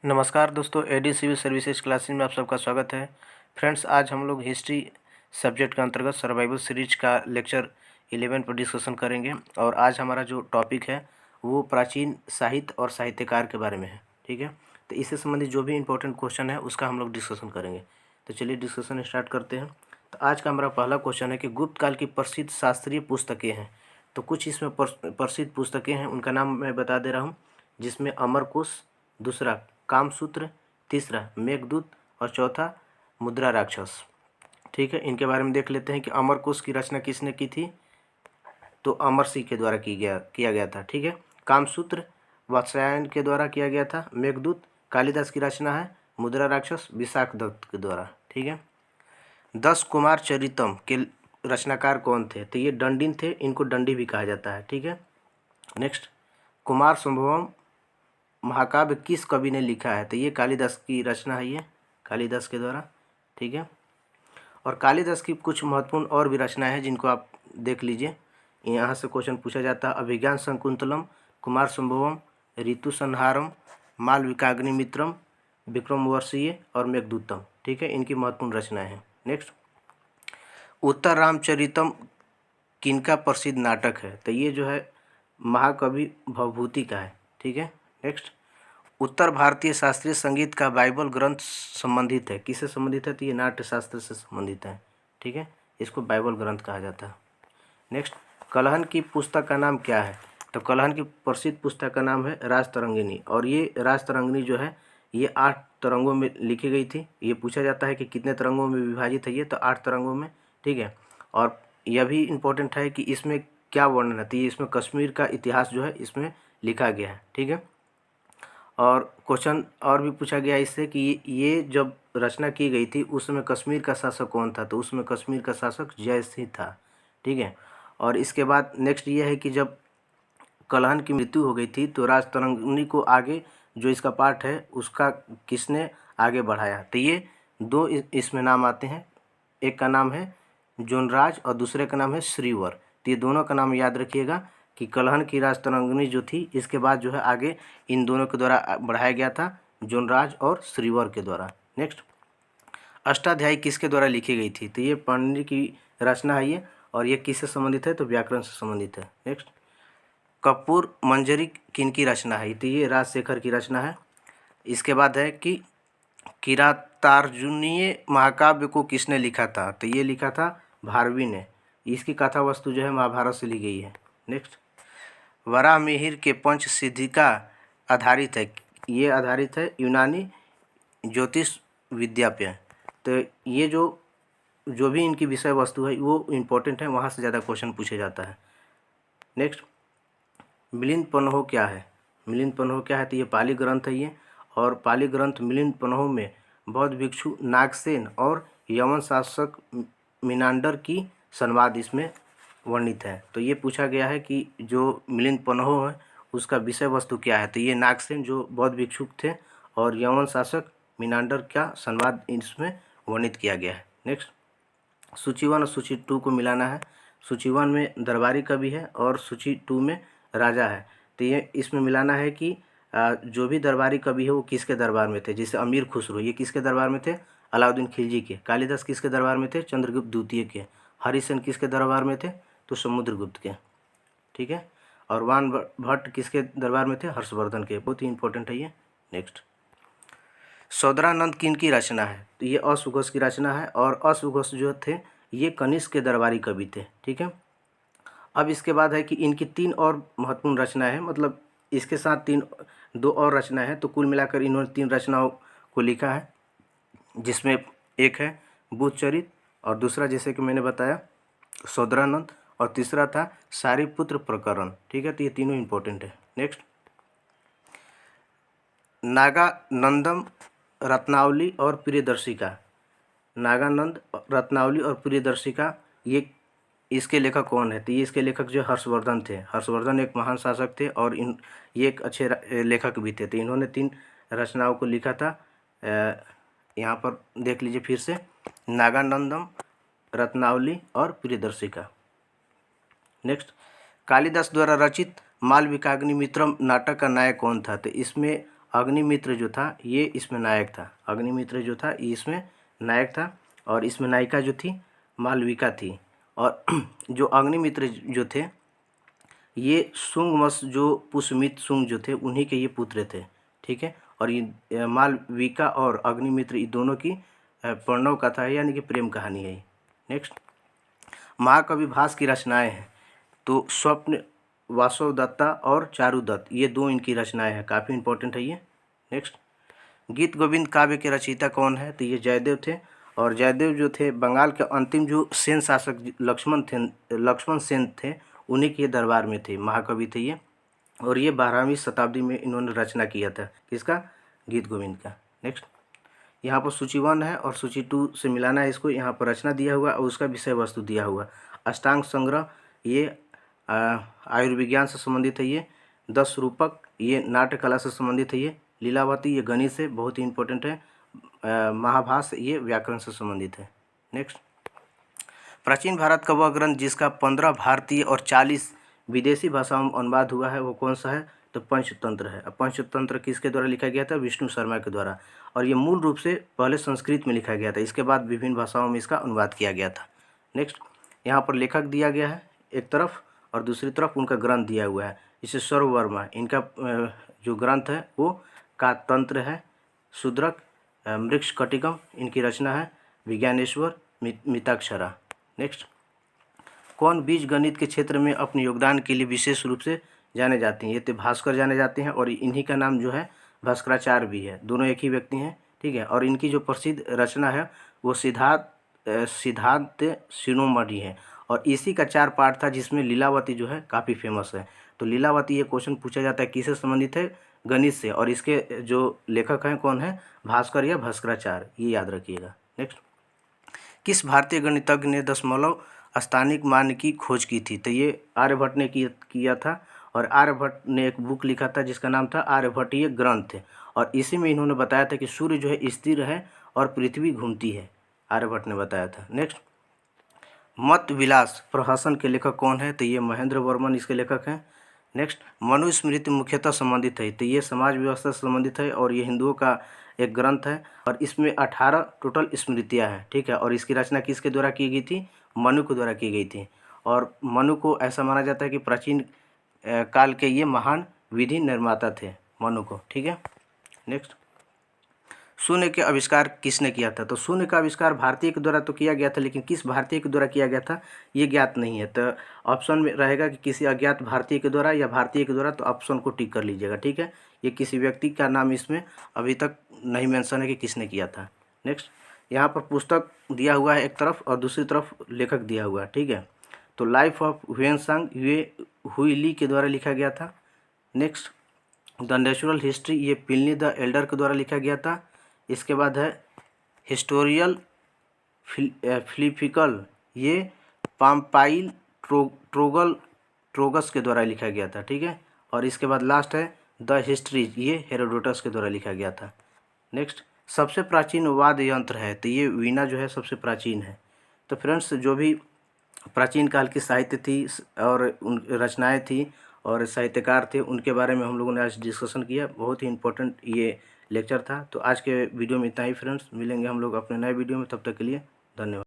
नमस्कार दोस्तों, AD civil services classes में आप सबका स्वागत है। फ्रेंड्स, आज हम लोग हिस्ट्री सब्जेक्ट के अंतर्गत सर्वाइवल सीरीज का लेक्चर 11 पर डिस्कशन करेंगे। और आज हमारा जो टॉपिक है वो प्राचीन साहित्य और साहित्यकार के बारे में है। ठीक है, तो इससे संबंधित जो भी इंपॉर्टेंट क्वेश्चन है उसका हम लोग डिस्कशन करेंगे। तो चलिए डिस्कशन स्टार्ट करते हैं। तो आज का हमारा पहला क्वेश्चन है कि गुप्त काल की प्रसिद्ध शास्त्रीय पुस्तकें हैं। तो कुछ इसमें प्रसिद्ध पुस्तकें हैं, उनका नाम मैं बता दे रहा हूँ, जिसमें अमरकोश, दूसरा कामसूत्र, तीसरा मेघदूत और चौथा मुद्रा राक्षस। ठीक है, इनके बारे में देख लेते हैं कि अमरकोश की रचना किसने की थी। तो अमर सिंह के द्वारा किया गया था। ठीक है, कामसूत्र वात्स्यायन के द्वारा किया गया था। मेघदूत कालिदास की रचना है। मुद्रा राक्षस विशाख दत्त के द्वारा। ठीक है, 10 कुमार चरितम के रचनाकार कौन थे। तो ये दंडिन थे, इनको दंडी भी कहा जाता है। ठीक है, नेक्स्ट, कुमार संभवम महाकाव्य किस कवि ने लिखा है। तो ये कालिदास की रचना है, ये कालिदास के द्वारा। ठीक है, और कालिदास की कुछ महत्वपूर्ण और भी रचनाएं हैं जिनको आप देख लीजिए। यहाँ से क्वेश्चन पूछा जाता है। अभिज्ञान शकुंतलम, कुमार संभवम, ऋतु संहारम, मालविकाग्निमित्रम, विक्रमोर्वशीय और मेघदूतम। ठीक है, इनकी महत्वपूर्ण रचनाएं हैं। नेक्स्ट, उत्तर रामचरितम किनका प्रसिद्ध नाटक है। तो ये जो है महाकवि भवभूति का है। ठीक है, नेक्स्ट, उत्तर भारतीय शास्त्रीय संगीत का बाइबल ग्रंथ संबंधित है। किससे संबंधित है। तो ये नाट्य शास्त्र से संबंधित है। ठीक है, इसको बाइबल ग्रंथ कहा जाता है। नेक्स्ट, कलहन की पुस्तक का नाम क्या है। तो कलहन की प्रसिद्ध पुस्तक का नाम है राजतरंगिणी। और ये राजतरंगिणी जो है ये 8 तरंगों में लिखी गई थी। ये पूछा जाता है कि कितने तरंगों में विभाजित है ये। तो 8 तरंगों में। ठीक है, और यह भी इम्पोर्टेंट है कि इसमें क्या वर्णन है। तो ये इसमें कश्मीर का इतिहास जो है इसमें लिखा गया है। ठीक है, और क्वेश्चन और भी पूछा गया इससे कि ये जब रचना की गई थी उस समय कश्मीर का शासक कौन था। तो उसमें कश्मीर का शासक जय सिंह था। ठीक है, और इसके बाद नेक्स्ट ये है कि जब कलहन की मृत्यु हो गई थी तो राजतरंगिणी को आगे जो इसका पार्ट है उसका किसने आगे बढ़ाया। तो ये 2 इसमें नाम आते हैं। एक का नाम है जोनराज और दूसरे का नाम है श्रीवर। तो ये दोनों का नाम याद रखिएगा कि कलहन की राजतरंगिणी जो थी इसके बाद जो है आगे इन दोनों के द्वारा बढ़ाया गया था, जोनराज और श्रीवर के द्वारा। नेक्स्ट, अष्टाध्यायी किसके द्वारा लिखी गई थी। तो ये पाणिनि की रचना है ये, और ये किससे संबंधित है। तो व्याकरण से संबंधित है। नेक्स्ट, कपूर मंजरी किनकी रचना है। तो ये राजशेखर की रचना है। इसके बाद है कि किरातार्जुनीय महाकाव्य को किसने लिखा था। तो ये लिखा था भारवी ने। इसकी कथा वस्तु जो है महाभारत से ली गई है। नेक्स्ट, वराहमिहिर के पंच सिद्धिका आधारित है। ये आधारित है यूनानी ज्योतिष विद्या पे। तो ये जो भी इनकी विषय वस्तु है वो इम्पोर्टेंट है, वहाँ से ज़्यादा क्वेश्चन पूछे जाता है। नेक्स्ट, मिलिंद पन्हो क्या है। मिलिंद पन्हो क्या है। तो ये पाली ग्रंथ है ये, और पाली ग्रंथ मिलिंद पन्हो में बौद्ध भिक्षु नागसेन और यवन शासक मिनांडर की संवाद इसमें वर्णित है। तो ये पूछा गया है कि जो मिलिंद पन्हो है उसका विषय वस्तु क्या है। तो ये नागसेन जो बौद्ध भिक्षुक थे और यवन शासक मिनांडर का संवाद इसमें वर्णित किया गया है। नेक्स्ट, सूची 1 और सूची 2 को मिलाना है। सूची 1 में दरबारी कवि है और सूची 2 में राजा है। तो ये इसमें मिलाना है कि जो भी दरबारी कवि है वो किसके दरबार में थे। जैसे अमीर खुसरो ये किसके दरबार में थे। अलाउद्दीन खिलजी के। कालिदास किसके दरबार में थे। चंद्रगुप्त द्वितीय के। हरिसेन किसके दरबार में थे। तो समुद्रगुप्त के। ठीक है, और वान भट्ट किसके दरबार में थे। हर्षवर्धन के। बहुत ही इंपॉर्टेंट है ये। नेक्स्ट, सौदरानंद किन की रचना है। तो ये अश्वघोष की रचना है, और अश्वघोष जो थे ये कनिष्क के दरबारी कवि थे। ठीक है, अब इसके बाद है कि इनकी 3 और महत्वपूर्ण रचनाएं हैं, मतलब इसके साथ 2 और रचनाएं हैं। तो कुल मिलाकर इन्होंने 3 रचनाओं को लिखा है, जिसमें एक है बुद्धचरित, और दूसरा जैसे कि मैंने बताया सौदरानंद, और तीसरा था सारिपुत्र प्रकरण। ठीक है, तो ये तीनों इंपॉर्टेंट है। नेक्स्ट, नागानंदम रत्नावली और प्रियदर्शिका। नागानंद रत्नावली और प्रियदर्शिका ये इसके लेखक कौन है। तो ये इसके लेखक जो हर्षवर्धन थे। हर्षवर्धन एक महान शासक थे और ये एक अच्छे लेखक भी थे। तो इन्होंने 3 रचनाओं को लिखा था। यहाँ पर देख लीजिए फिर से, नागानंदम, रत्नावली और प्रियदर्शिका। नेक्स्ट, कालिदास द्वारा रचित मालविकाग्निमित्रम नाटक का नायक कौन था। तो इसमें अग्निमित्र जो था ये इसमें नायक था। अग्निमित्र जो था ये इसमें नायक था और इसमें नायिका जो थी मालविका थी। और जो अग्निमित्र जो थे ये सुंगमस जो पुष्यमित्र सुंग जो थे उन्हीं के ये पुत्र थे, ठीक है। और ये मालविका और अग्निमित्र ये दोनों की प्रणव कथा है, यानी कि प्रेम कहानी है। नेक्स्ट, महाकवि भास की रचनाएं हैं तो स्वप्न, वासवदत्ता और चारुदत्त ये दो इनकी रचनाएं हैं, काफ़ी इंपॉर्टेंट है ये। नेक्स्ट, गीत गोविंद काव्य के रचयिता कौन है तो ये जयदेव थे। और जयदेव जो थे बंगाल के अंतिम जो सेन शासक लक्ष्मण सेन थे उन्हीं के दरबार में थे, महाकवि थे ये। और ये 12वीं शताब्दी में इन्होंने रचना किया था, किसका, गीत गोविंद का। नेक्स्ट, यहाँ पर सूची 1 है और सूची 2 से मिलाना है इसको। यहाँ पर रचना दिया हुआ और उसका विषय वस्तु दिया हुआ। अष्टांग संग्रह ये आयुर्विज्ञान से संबंधित है ये। 10 रूपक ये नाट्य कला से संबंधित है ये। लीलावती ये गणित से बहुत ही इंपॉर्टेंट है। महाभास ये व्याकरण से संबंधित है। नेक्स्ट, प्राचीन भारत का वह ग्रंथ जिसका 15 भारतीय और 40 विदेशी भाषाओं में अनुवाद हुआ है वो कौन सा है तो पंचतंत्र है। पंचतंत्र किसके द्वारा लिखा गया था, विष्णु शर्मा के द्वारा। और ये मूल रूप से पहले संस्कृत में लिखा गया था, इसके बाद विभिन्न भाषाओं में इसका अनुवाद किया गया था। नेक्स्ट, यहाँ पर लेखक दिया गया है एक तरफ और दूसरी तरफ उनका ग्रंथ दिया हुआ है। इसे सर्व वर्मा, इनका जो ग्रंथ है वो कातंत्र है। शूद्रक, मृक्षकटिकम इनकी रचना है। विज्ञानेश्वर, मिताक्षरा। नेक्स्ट, कौन बीज गणित के क्षेत्र में अपने योगदान के लिए विशेष रूप से जाने जाते हैं, ये तो भास्कर जाने जाते हैं और इन्हीं का नाम जो है भास्कराचार्य भी है, दोनों एक ही व्यक्ति हैं, ठीक है। और इनकी जो प्रसिद्ध रचना है वो सिद्धांत शिरोमणि है और इसी का 4 पार्ट था जिसमें लीलावती जो है काफ़ी फेमस है। तो लीलावती ये क्वेश्चन पूछा जाता है किससे संबंधित है, गणित से, और इसके जो लेखक हैं कौन है, भास्कर या भास्कराचार्य, ये याद रखिएगा। नेक्स्ट, किस भारतीय गणितज्ञ ने दशमलव स्थानिक मान की खोज की थी तो ये आर्यभट्ट ने किया था। और आर्यभट्ट ने एक बुक लिखा था जिसका नाम था आर्यभट्टीय ग्रंथ, और इसी में इन्होंने बताया था कि सूर्य जो है स्थिर है और पृथ्वी घूमती है, आर्यभट्ट ने बताया था। नेक्स्ट, मत विलास प्रहसन के लेखक कौन है तो ये महेंद्र वर्मन इसके लेखक हैं। नेक्स्ट, मनुस्मृति मुख्यतः संबंधित है तो ये समाज व्यवस्था से संबंधित है और ये हिंदुओं का एक ग्रंथ है और इसमें 18 टोटल स्मृतियाँ हैं, ठीक है। और इसकी रचना किसके द्वारा की गई थी, मनु के द्वारा की गई थी। और मनु को ऐसा माना जाता है कि प्राचीन काल के ये महान विधि निर्माता थे, मनु को, ठीक है। नेक्स्ट, शून्य के आविष्कार किसने किया था तो शून्य का आविष्कार भारतीय के द्वारा तो किया गया था, लेकिन किस भारतीय के द्वारा किया गया था ये ज्ञात नहीं है। तो ऑप्शन में रहेगा कि किसी अज्ञात भारतीय के द्वारा या भारतीय के द्वारा, तो ऑप्शन को टिक कर लीजिएगा, ठीक है। ये किसी व्यक्ति का नाम इसमें अभी तक नहीं मेंशन है कि किसने किया था। नेक्स्ट, यहाँ पर पुस्तक दिया हुआ है एक तरफ और दूसरी तरफ लेखक दिया हुआ है, ठीक है। तो लाइफ ऑफ ह्वेनसांग ये हुई ली के द्वारा लिखा गया था। नेक्स्ट, द नेचुरल हिस्ट्री ये प्लिनी द एल्डर के द्वारा लिखा गया था। इसके बाद है हिस्टोरियल फिलिपिकल ये पाम्पाइल ट्रोगस के द्वारा लिखा गया था, ठीक है। और इसके बाद लास्ट है द हिस्ट्रीज ये हेरोडोटस के द्वारा लिखा गया था। नेक्स्ट, सबसे प्राचीन वाद्य यंत्र है तो ये वीणा जो है सबसे प्राचीन है। तो फ्रेंड्स, जो भी प्राचीन काल की साहित्य थी और उन रचनाएं थी और साहित्यकार थे उनके बारे में हम लोगों ने आज डिस्कशन किया। बहुत ही इंपॉर्टेंट ये लेक्चर था। तो आज के वीडियो में इतना ही फ्रेंड्स, मिलेंगे हम लोग अपने नए वीडियो में, तब तक के लिए धन्यवाद।